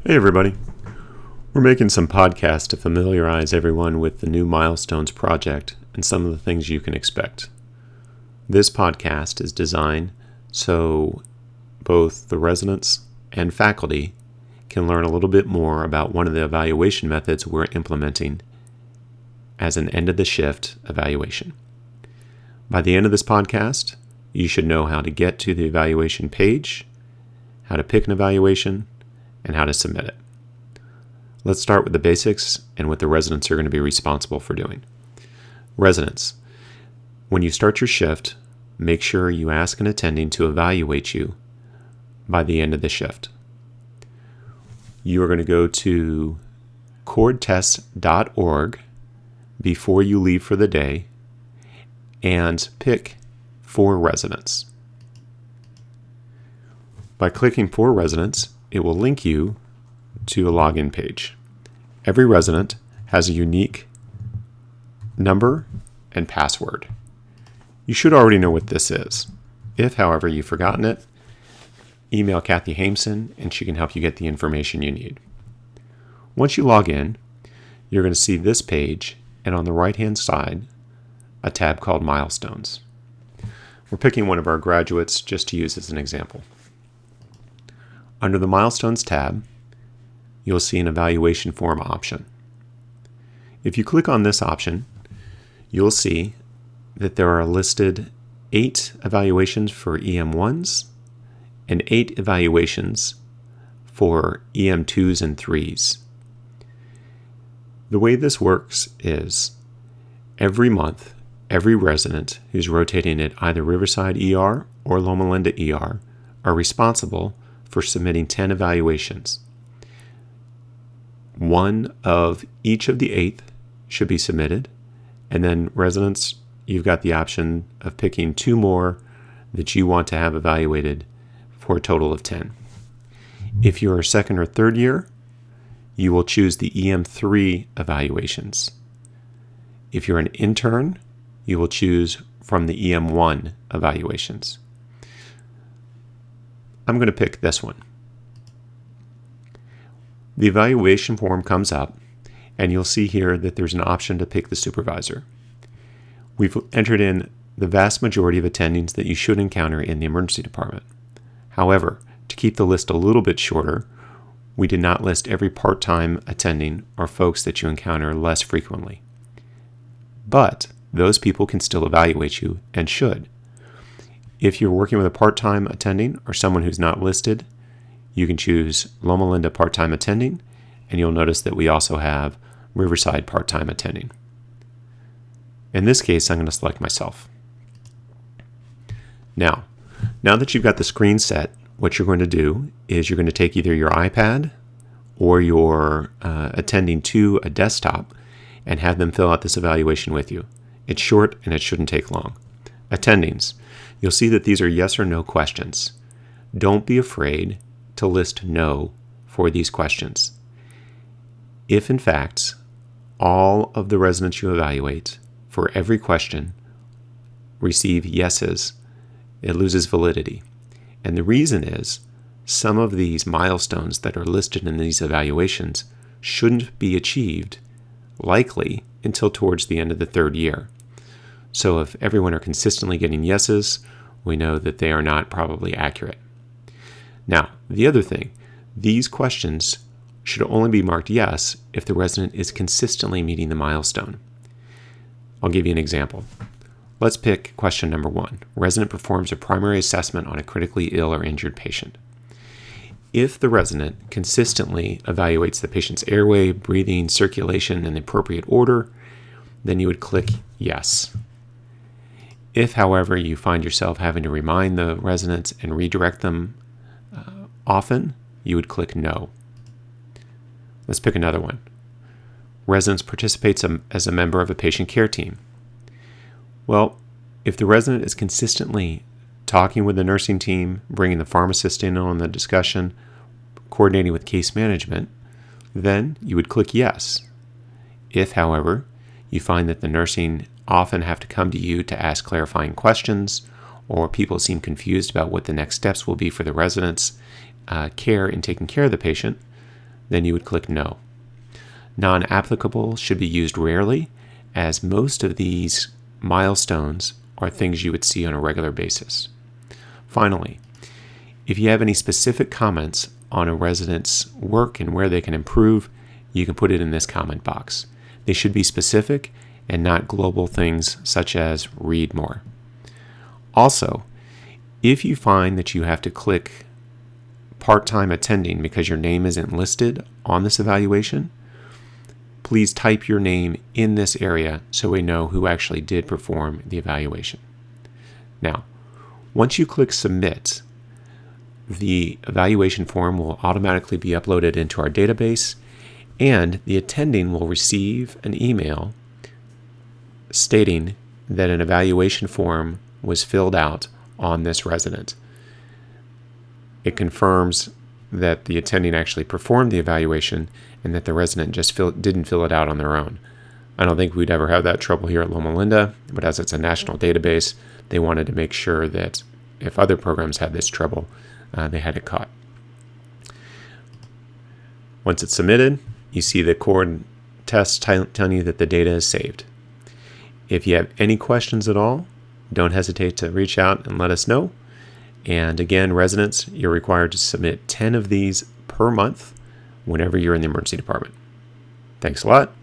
Hey everybody. We're making some podcasts to familiarize everyone with the new Milestones project and some of the things you can expect. This podcast is designed so both the residents and faculty can learn a little bit more about one of the evaluation methods we're implementing as an end-of-the-shift evaluation. By the end of this podcast, you should know how to get to the evaluation page, how to pick an evaluation, and how to submit it. Let's start with the basics and what the residents are going to be responsible for doing. Residents, when you start your shift, make sure you ask an attending to evaluate you by the end of the shift. You are going to go to CORDTests.org before you leave for the day and pick 4 residents. By clicking 4 residents, it will link you to a login page. Every resident has a unique number and password. You should already know what this is. If, however, you've forgotten it, email Kathy Hameson and she can help you get the information you need. Once you log in, you're going to see this page and on the right-hand side, a tab called Milestones. We're picking one of our graduates just to use as an example. Under the Milestones tab, you'll see an evaluation form option. If you click on this option, you'll see that there are listed 8 evaluations for EM1s and 8 evaluations for EM2s and 3s. The way this works is every month, every resident who's rotating at either Riverside ER or Loma Linda ER are responsible for submitting 10 evaluations. One of each of the 8 should be submitted, and then residents, you've got the option of picking 2 more that you want to have evaluated for a total of 10. If you're a second or third year, you will choose the EM3 evaluations. If you're an intern, you will choose from the EM1 evaluations. I'm going to pick this one. The evaluation form comes up, and you'll see here that there's an option to pick the supervisor. We've entered in the vast majority of attendings that you should encounter in the emergency department. However, to keep the list a little bit shorter, we did not list every part-time attending or folks that you encounter less frequently. But those people can still evaluate you and should. If you're working with a part-time attending or someone who's not listed, you can choose Loma Linda part-time attending, and you'll notice that we also have Riverside part-time attending. In this case, I'm going to select myself. Now that you've got the screen set, what you're going to do is you're going to take either your iPad or your attending to a desktop and have them fill out this evaluation with you. It's short and it shouldn't take long. Attendings. You'll see that these are yes or no questions. Don't be afraid to list no for these questions. If in fact all of the residents you evaluate for every question receive yeses, it loses validity. And the reason is some of these milestones that are listed in these evaluations shouldn't be achieved likely until towards the end of the 3rd year. So if everyone are consistently getting yeses, we know that they are not probably accurate. Now, the other thing, these questions should only be marked yes if the resident is consistently meeting the milestone. I'll give you an example. Let's pick question number 1. Resident performs a primary assessment on a critically ill or injured patient. If the resident consistently evaluates the patient's airway, breathing, circulation in the appropriate order, then you would click yes. If, however, you find yourself having to remind the residents and redirect them often, you would click no. Let's pick another one. Residents participates as a member of a patient care team. Well, if the resident is consistently talking with the nursing team, bringing the pharmacist in on the discussion, coordinating with case management, then you would click yes. If, however, you find that the nursing often have to come to you to ask clarifying questions, or people seem confused about what the next steps will be for the residents' care in taking care of the patient, then you would click No. Non-applicable should be used rarely, as most of these milestones are things you would see on a regular basis. Finally, if you have any specific comments on a resident's work and where they can improve, you can put it in this comment box. They should be specific and not global things such as read more. Also, if you find that you have to click part-time attending because your name isn't listed on this evaluation, please type your name in this area so we know who actually did perform the evaluation. Now, once you click Submit, the evaluation form will automatically be uploaded into our database, and the attending will receive an email stating that an evaluation form was filled out on this resident. It confirms that the attending actually performed the evaluation and that the resident just didn't fill it out on their own. I don't think we'd ever have that trouble here at Loma Linda, but as it's a national database, they wanted to make sure that if other programs had this trouble, they had it caught. Once it's submitted, you see the CORDTests telling you that the data is saved. If you have any questions at all, don't hesitate to reach out and let us know. And again, residents, you're required to submit 10 of these per month whenever you're in the emergency department. Thanks a lot.